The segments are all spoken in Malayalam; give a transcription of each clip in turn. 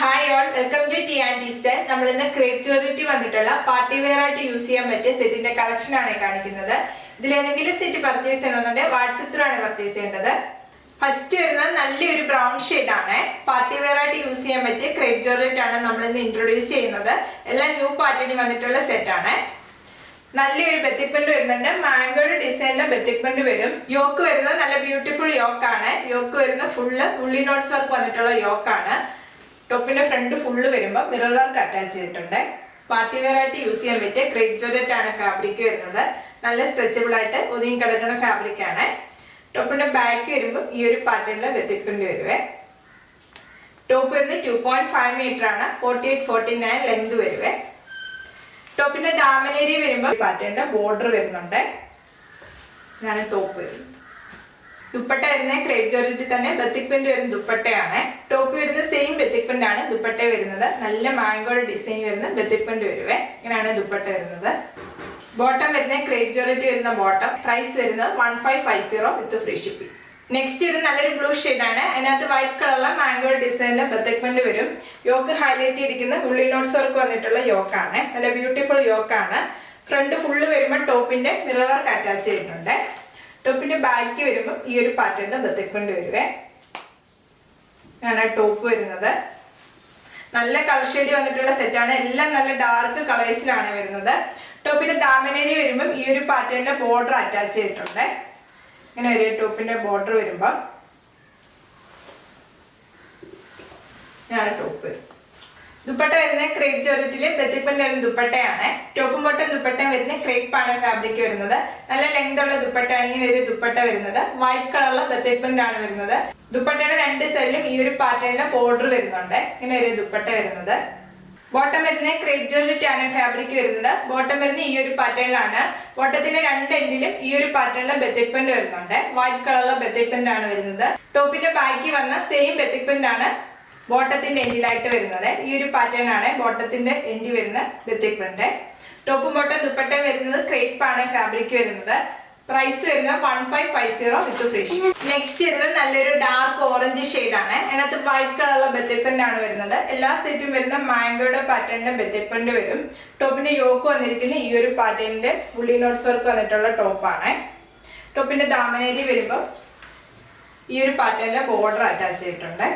Hi all, welcome to T and T style. നമ്മൾ ഇന്ന് ക്രേപ്പ് ജ്വല്ലറി വന്നിട്ടുള്ള പാർട്ടി വെയർ ആയിട്ട് യൂസ് ചെയ്യാൻ പറ്റിയ സെറ്റിന്റെ കളക്ഷൻ ആണ് കാണിക്കുന്നത്. ഇതിൽ ഏതെങ്കിലും സെറ്റ് പർച്ചേസ് ചെയ്യണമെന്നുണ്ടെങ്കിൽ വാട്സ്ആപ്പ് ത്രൂ ആണ് പർച്ചേസ് ചെയ്യേണ്ടത്. ഫസ്റ്റ് വരുന്നത് നല്ലൊരു ബ്രൗൺ ഷെയ്ഡ് ആണ്. പാർട്ടി വെയർ ആയിട്ട് യൂസ് ചെയ്യാൻ പറ്റിയ ക്രേപ്പ് ജ്വല്ലറി ആണ് നമ്മൾ ഇന്ന് ഇൻട്രൊഡ്യൂസ് ചെയ്യുന്നത്. എല്ലാം ന്യൂ പാറ്റേണിൽ വന്നിട്ടുള്ള സെറ്റ് ആണ്. നല്ലൊരു ബെത്തിക്മെന്റ് വരുന്നുണ്ട്. മാംഗോയുടെ ഡിസൈനിലെ ബെത്തിക്മെന്റ് വരും. യോക്ക് വരുന്നത് നല്ല ബ്യൂട്ടിഫുൾ യോക്ക് ആണ്. യോക്ക് വരുന്ന ഫുള്ള് ഉള്ളി നോട്ട്സ് വർക്ക് വന്നിട്ടുള്ള യോക്ക് ആണ്. ടോപ്പിന്റെ ഫ്രണ്ട് ഫുള്ള് വരുമ്പോൾ മിറർ വർക്ക് അറ്റാച്ച് ചെയ്തിട്ടുണ്ട്. പാർട്ടി വെയർ ആയിട്ട് യൂസ് ചെയ്യാൻ പറ്റിയ ക്രേപ്പ് ജോർജറ്റ് ആണ് ഫാബ്രിക് വരുന്നത്. നല്ല സ്ട്രെച്ചബിൾ ആയിട്ട് ഒതുങ്ങി കിടക്കുന്ന ഫാബ്രിക് ആണ്. ടോപ്പിന്റെ ബാക്ക് വരുമ്പോൾ ഈ ഒരു പാറ്റേണിൽ ബെത്തിക്മെന്റ് വരുവേ. ടോപ്പ് വരുന്നത് 2.5 മീറ്റർ ആണ്. 48-49 ലെങ്ത് വരുവേ. ടോപ്പിന്റെ ദാമനേരി വരുമ്പോൾ പാറ്റേണിന്റെ ബോർഡർ വരുന്നുണ്ട്. ഇതാണ് ടോപ്പ് വരുന്നത്. ദുപ്പട്ട വരുന്നത് ക്രേപ്പ് ജോർജറ്റിൽ തന്നെ ബെത്തിക്മെന്റ് വരുന്ന ദുപ്പട്ടയാണ്. ടോപ്പ് വരുന്നത് സെയിം ബെത്തിക്മെന്റ് ആണ്. ദുപ്പട്ട വരുന്നത് നല്ല മാംഗോയുടെ ഡിസൈൻ വരുന്ന ബെത്തിക്മെന്റ് വരുവേ. ഇങ്ങനെയാണ് ദുപ്പട്ട വരുന്നത്. ബോട്ടം വരുന്നത് ക്രേപ്പ് ജോർജറ്റ് വരുന്ന ബോട്ടം. പ്രൈസ് വരുന്നത് 1550 വിത്ത് ഫ്രീ ഷിപ്പിംഗ്. നെക്സ്റ്റ് ഇത് നല്ലൊരു ബ്ലൂ ഷെയ്ഡ് ആണ്. അതിനകത്ത് വൈറ്റ് കളറിലെ മാംഗോയുടെ ഡിസൈനിലെ ബെത്തിക്മെന്റ് വരും. യോക്ക് ഹൈലൈറ്റ് ചെയ്തിരിക്കുന്ന ഉള്ളി നോട്ട്സ് വർക്ക് വന്നിട്ടുള്ള യോക്കാണ്. നല്ല ബ്യൂട്ടിഫുൾ യോക്കാണ്. ഫ്രണ്ട് ഫുള്ള് വരുമ്പോൾ ടോപ്പിന്റെ മിറർ വർക്ക് അറ്റാച്ച് ചെയ്തിട്ടുണ്ട്. ടോപ്പിന്റെ ബാക്ക് വരുമ്പോൾ ഈ ഒരു പാറ്റേണിന്റെ ബെത്തിക്മെന്റ് വരുവേ. ആണ് ടോപ്പ് വരുന്നത്. നല്ല കളർ ഷെയ്ഡ് വന്നിട്ടുള്ള സെറ്റാണ്. എല്ലാം നല്ല ഡാർക്ക് കളേഴ്സിലാണ് വരുന്നത്. ടോപ്പിന്റെ ദാമനേരി വരുമ്പോൾ ഈ ഒരു പാറ്റേണിന്റെ ബോർഡർ അറ്റാച്ച് ചെയ്തിട്ടുണ്ട്. ഇങ്ങനെ ഒരു ടോപ്പിന്റെ ബോർഡർ വരുമ്പോൾ ഇതാണ് ടോപ്പ്. ദുപ്പട്ട വരുന്നത് ക്രേപ്പ് ജോർജറ്റില് ബെത്തിക്മെന്റ് വരുന്ന ദുപ്പട്ടയാണ്. ടോപ്പും ബോട്ടം ദുപ്പട്ടയും വരുന്ന ക്രേപ്പ് ആണ് ഫാബ്രിക് വരുന്നത്. നല്ല ലെങ്ത് ഉള്ള ദുപ്പട്ടയാണ് ഇങ്ങനെ ഒരു ദുപ്പട്ട വരുന്നത്. വൈറ്റ് കളറിലെ ബെത്തിക്മെന്റ് ആണ് വരുന്നത്. ദുപ്പട്ടയുടെ രണ്ട് സൈഡിലും ഈ ഒരു പാറ്റേണിന്റെ ബോർഡർ വരുന്നുണ്ട്. ഇങ്ങനെ ഒരു ദുപ്പട്ട വരുന്നത്. ബോട്ടം വരുന്നത് ക്രേപ്പ് ജോർജറ്റ് ആണ് ഫാബ്രിക് വരുന്നത്. ബോട്ടം വരുന്നത് ഈ ഒരു പാറ്റേണിലാണ്. ബോട്ടത്തിന്റെ രണ്ട് എൻഡിലും ഈ ഒരു പാറ്റേണിലെ ബെത്തിക്മെന്റ് വരുന്നുണ്ട്. വൈറ്റ് കളറിലെ ബെത്തിക്മെന്റ് ആണ് വരുന്നത്. ടോപ്പിന്റെ ബാക്കി വന്ന സെയിം ബെത്തിക്മെന്റ് ആണ് ബോട്ടത്തിന്റെ എൻഡിലായിട്ട് വരുന്നത്. ഈ ഒരു പാറ്റേൺ ആണ് ബോട്ടത്തിന്റെ എൻഡി വരുന്ന ബെത്തിക്മെന്റ്. ടോപ്പും ബോട്ടം ദുപ്പട്ട വരുന്നത് ക്രേപ്പ് ആണ് ഫാബ്രിക് വരുന്നത്. പ്രൈസ് വരുന്നത് 1550 വിത്ത് ഫ്രീ ഷിപ്പിംഗ്. നെക്സ്റ്റ് വരുന്നത് നല്ലൊരു ഡാർക്ക് ഓറഞ്ച് ഷെയ്ഡ് ആണ്. അതിനകത്ത് വൈറ്റ് കളറുള്ള ബെത്തിക്മെന്റ് ആണ് വരുന്നത്. എല്ലാ സെറ്റും വരുന്ന മാംഗോയുടെ പാറ്റേണിന്റെ ബെത്തിക്മെന്റ് വരും. ടോപ്പിന്റെ യോക്ക് വന്നിരിക്കുന്ന ഈ ഒരു പാറ്റേണിന്റെ ഉള്ളി നോട്ട്സ് വർക്ക് വന്നിട്ടുള്ള ടോപ്പാണ്. ടോപ്പിന്റെ ദാമനേരി വരുമ്പോൾ ഈ ഒരു പാറ്റേണിലെ ബോർഡർ അറ്റാച്ച് ചെയ്തിട്ടുണ്ട്.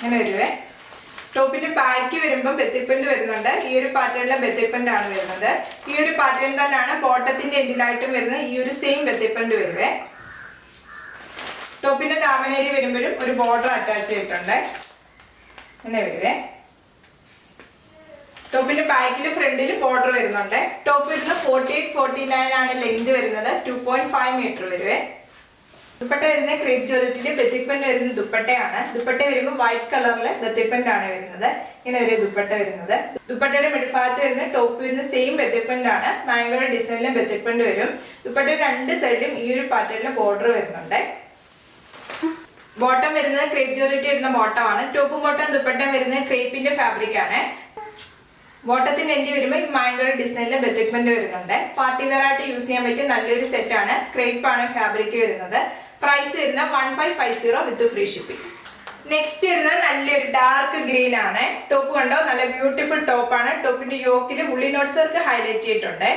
ഇങ്ങനെ വരുവേ. ടോപ്പിന്റെ ബാക്ക് വരുമ്പോൾ ബെത്തിക്മെന്റ് വരുന്നുണ്ട്. ഈ ഒരു പാറ്റേണിലെ ബെത്തിക്മെന്റ് ആണ് വരുന്നത്. ഈ ഒരു പാറ്റേൺ തന്നെയാണ് ബോട്ടത്തിന്റെ എൻഡിലായിട്ടും വരുന്നത്. ഈ ഒരു സെയിം ബെത്തിക്മെന്റ് വരുവേ. ടോപ്പിന്റെ ദാമനേരി വരുമ്പോഴും ഒരു ബോർഡർ അറ്റാച്ച് ചെയ്തിട്ടുണ്ട്. ഇങ്ങനെ വരുവേ. ടോപ്പിന്റെ ബാക്കിൽ ഫ്രണ്ടിൽ ബോർഡർ വരുന്നുണ്ട്. ടോപ്പ് വരുന്നത് 48-49 ആണ് ലെങ്ത് വരുന്നത്. 2.5 മീറ്റർ വരുവേ. ദുപ്പട്ട വരുന്നത് ക്രേപ്പ് ജോർജറ്റില് ബെത്തിക്മെന്റ് വരുന്ന ദുപ്പട്ടയാണ്. ദുപ്പട്ട വരുമ്പോൾ വൈറ്റ് കളറിലെ ബെത്തിക്മെന്റ് ആണ് വരുന്നത്. ഇങ്ങനെ ഒരു ദുപ്പട്ട വരുന്നത്. ദുപ്പട്ടയുടെ മിഡിൽ ഭാഗത്ത് വരുന്ന ടോപ്പ് വരുന്ന സെയിം ബെത്തിക്മെന്റ് ആണ്. മാംഗോയുടെ ഡിസൈനിലെ ബെത്തിക്മെന്റ് വരും. ദുപ്പട്ടയുടെ രണ്ട് സൈഡിലും ഈ ഒരു പാറ്റേണിലെ ബോർഡർ വരുന്നുണ്ട്. ബോട്ടം വരുന്നത് ക്രേപ്പ് ജോർജറ്റ് വരുന്ന ബോട്ടം ആണ്. ടോപ്പും ബോട്ടം ദുപ്പട്ടയും വരുന്നത് ക്രേപ്പിന്റെ ഫാബ്രിക് ആണ്. ബോട്ടത്തിന്റെ എൻഡ് വരുമ്പോൾ മാംഗോയുടെ ഡിസൈനിലെ ബെത്തിക്മെന്റ് വരുന്നുണ്ട്. പാർട്ടി വെയർ ആയിട്ട് യൂസ് ചെയ്യാൻ പറ്റിയ നല്ലൊരു സെറ്റ് ആണ്. ക്രേപ്പ് ആണ് ഫാബ്രിക് വരുന്നത്. പ്രൈസ് വരുന്നത് 1550 വിത്ത് ഫ്രീ ഷിപ്പിംഗ്. നെക്സ്റ്റ് വരുന്നത് നല്ലൊരു ഡാർക്ക് ഗ്രീൻ ആണ്. ടോപ്പ് കണ്ടോ, നല്ല ബ്യൂട്ടിഫുൾ ടോപ്പാണ്. ടോപ്പിന്റെ യോക്കില് ഉള്ളി നോട്ട്സ് വർക്ക് ഹൈലൈറ്റ് ചെയ്തിട്ടുണ്ട്.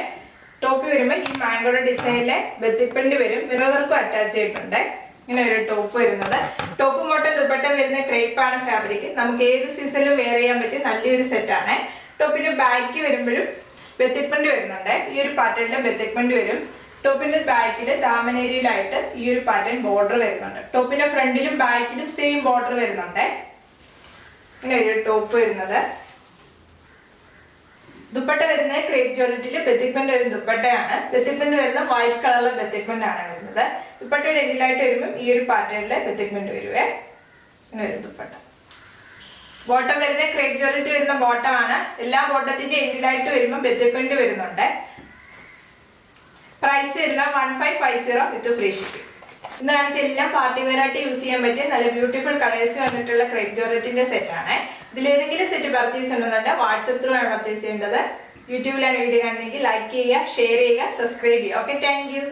ടോപ്പ് വരുമ്പോൾ ഈ മാംഗോയുടെ ഡിസൈനിലെ ബെത്തിക്മെന്റ് വരും. മിറർ വർക്കും അറ്റാച്ച് ചെയ്തിട്ടുണ്ട്. ഇങ്ങനെ ഒരു ടോപ്പ് വരുന്നത്. ടോപ്പും ബോട്ടം ദുപ്പട്ട വരുന്ന ക്രേപ്പ് ആണ് ഫാബ്രിക്. നമുക്ക് ഏത് സീസണിലും വെയർ ചെയ്യാൻ പറ്റിയ നല്ലൊരു സെറ്റ് ആണ്. ടോപ്പിന്റെ ബാക്ക് വരുമ്പോഴും ബെത്തിക്മെന്റ് വരുന്നുണ്ട്. ഈ ഒരു പാറ്റേണിലെ ബെത്തിക്മെന്റ് വരും. ടോപ്പിന്റെ ബാക്കില് ദാമനേരിയിലായിട്ട് ഈ ഒരു പാറ്റേൺ ബോർഡർ വരുന്നുണ്ട്. ടോപ്പിന്റെ ഫ്രണ്ടിലും ബാക്കിലും സെയിം ബോർഡർ വരുന്നുണ്ട്. ഇങ്ങനെ ഒരു ടോപ്പ് വരുന്നത്. ദുപ്പട്ട വരുന്നത് ക്രേപ്പ് ജോർജറ്റില് ബെത്തിക്മെന്റ് വരുന്ന ദുപ്പട്ടയാണ്. ബെത്തിക്മെന്റ് വരുന്ന വൈറ്റ് കളറിലെ ബെത്തിക്മെന്റ് ആണ് വരുന്നത്. ദുപ്പട്ടയുടെ എൻഡിലായിട്ട് വരുമ്പോൾ ഈ ഒരു പാറ്റേണിലെ ബെത്തിക്മെന്റ് വരുവേ. ഇങ്ങനെ ഒരു ദുപ്പട്ട. ബോട്ടം വരുന്നത് ക്രേപ്പ് ജോർജറ്റ് വരുന്ന ബോട്ടം ആണ്. എല്ലാ ബോട്ടത്തിന്റെ എൻഡിലായിട്ട് വരുമ്പോൾ ബെത്തിക്മെന്റ് വരുന്നുണ്ട്. പ്രൈസ് വരുന്നത് 1550 വിത്ത് ഫ്രീ ഷിപ്പിംഗ്. ഇന്ന് കാണിച്ച എല്ലാം പാർട്ടി വെയർ ആയിട്ട് യൂസ് ചെയ്യാൻ പറ്റിയ നല്ല ബ്യൂട്ടിഫുൾ കളേഴ്സ് വന്നിട്ടുള്ള ക്രേപ്പ് ജോർജറ്റിന്റെ സെറ്റ് ആണ്. ഇതിലേതെങ്കിലും സെറ്റ് പർച്ചേസ് ഉണ്ടെന്നുണ്ടെങ്കിൽ വാട്സ്ആപ്പ് ത്രൂ ആണ് പർച്ചേസ് ചെയ്യേണ്ടത്. യൂട്യൂബിലാണ് വീഡിയോ കാണുന്നെങ്കിൽ ലൈക്ക് ചെയ്യുക, ഷെയർ ചെയ്യുക, സബ്സ്ക്രൈബ് ചെയ്യുക. Okay, thank you.